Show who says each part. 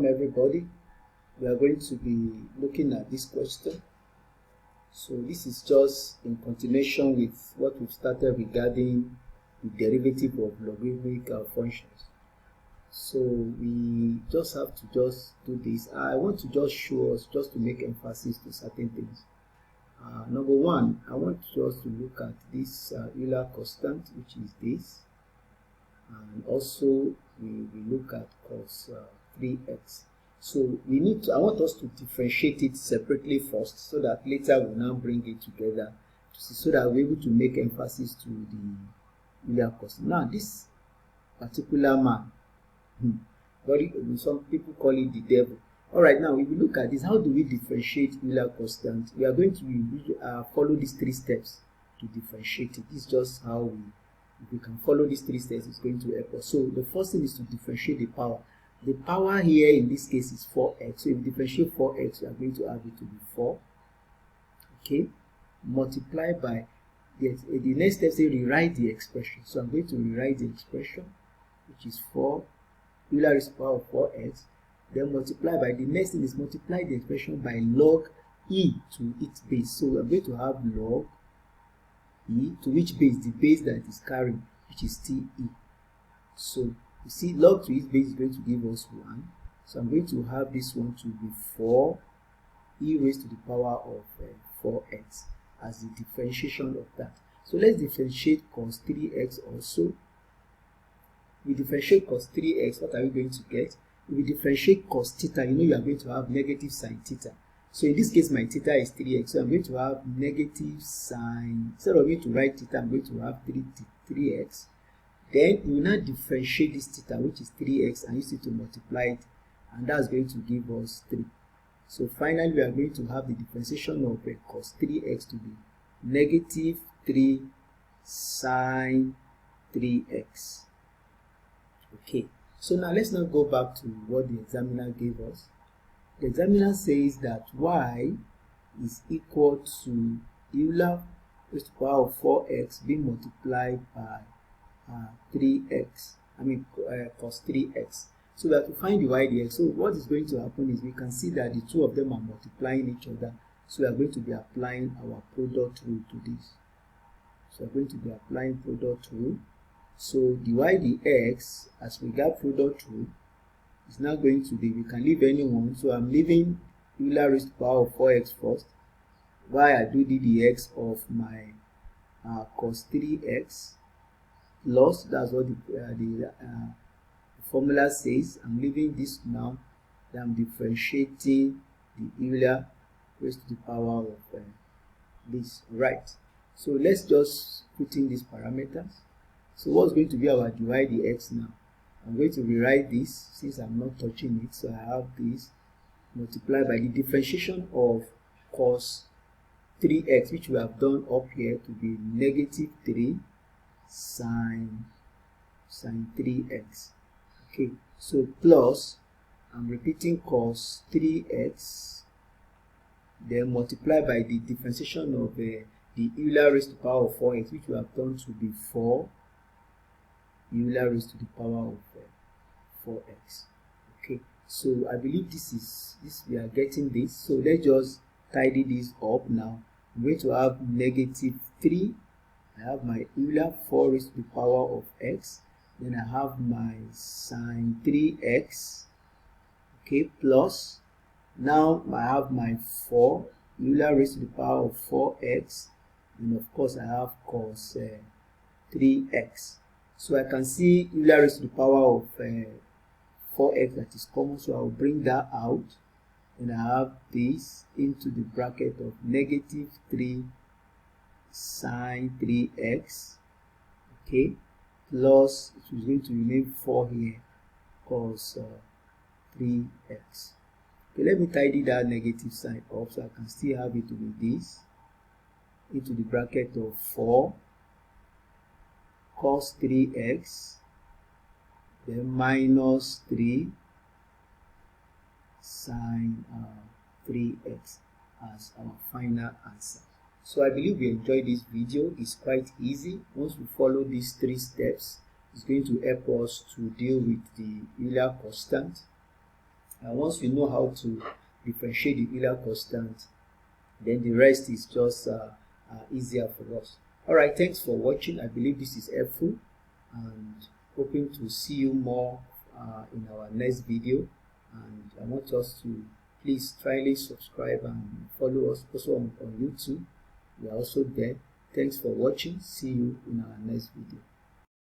Speaker 1: Welcome everybody. We are going to be looking at this question. So this is just in continuation with what we've started regarding the derivative of logarithmic functions. So we just have to just do this. I want to just show us, just to make emphasis to certain things. Number one, I want us to look at this Euler constant, which is this, and also we look at cos 3x. So we need to, I want us to differentiate it separately first, so that later we'll now bring it together to see, so that we're able to make emphasis to the Euler constant. Now this particular man, some people call it the devil. Alright, now if we look at this, how do we differentiate Euler constant? We are going to follow these three steps to differentiate it. This is just how if we can follow these three steps, it's going to help us. So the first thing is to differentiate the power. The power here in this case is 4x. So if we differentiate 4x, we are going to have it to be 4. Okay, multiply by the next step, say rewrite the expression. So I'm going to rewrite the expression, which is 4 Euler is power of 4x. Then multiply by the next thing is multiply the expression by log e to its base. So I'm going to have log e to which base? The base that it is carrying, which is te. So you see, log to its base is going to give us 1. So I'm going to have this one to be 4 e raised to the power of 4x as the differentiation of that. So let's differentiate cos 3x also. We differentiate cos 3x, what are we going to get? If we differentiate cos theta, you know you are going to have negative sine theta. So in this case, my theta is 3x. So I'm going to have negative sine. Instead of me to write theta, I'm going to have 3x. Then you will now differentiate this theta, which is 3x, and use it to multiply it. And that's going to give us 3. So finally, we are going to have the differentiation of cos 3x to be negative 3 sine 3x. Okay. So now let's now go back to what the examiner gave us. The examiner says that y is equal to Euler raised to the power of 4x being multiplied by 3x, cos 3x. So that to find the y dx, so what is going to happen is we can see that the two of them are multiplying each other. So we are going to be applying our product rule to this. So we're going to be applying product rule. So dy dx, as we got product rule, is now going to be, we can leave anyone. So I'm leaving Euler raised to the power of 4x first. Why I do ddx of my cos 3x plus, that's what the formula says. I'm leaving this now. Then I'm differentiating the Euler raised to the power of this. Right. So let's just put in these parameters. So what's going to be our dy dx now? I'm going to rewrite this since I'm not touching it. So I have this multiplied by the differentiation of cos 3x, which we have done up here, to be negative 3 sine 3x. Okay, so plus, I'm repeating cos 3x, then multiply by the differentiation of the Euler raised to the power of 4x, which we have done to be 4 Euler raised to the power of 4x. Okay, so I believe this we are getting this. So let's just tidy this up now. I'm going to have negative 3. I have my Euler 4 raised to the power of x. Then I have my sine 3x. Okay, plus now I have my 4 Euler raised to the power of 4x. And of course I have cos 3x. So I can see Euler raised to the power of 4x that is common. So I will bring that out. And I have this into the bracket of negative 3 sine 3x. Okay. Plus, it is going to remain 4 here, cos 3x. Okay, let me tidy that negative sign up so I can still have it to be this. Into the bracket of 4 cos 3x, then minus 3 sine 3x as our final answer. So I believe you enjoyed this video. It's quite easy. Once we follow these 3 steps, it's going to help us to deal with the Euler constant And once we know how to differentiate the Euler constant, then the rest is just easier for us. All right, thanks for watching. I believe this is helpful, and hoping to see you more in our next video. And I want us to please kindly subscribe and follow us also on YouTube. We are also there. Thanks for watching. See you in our next video.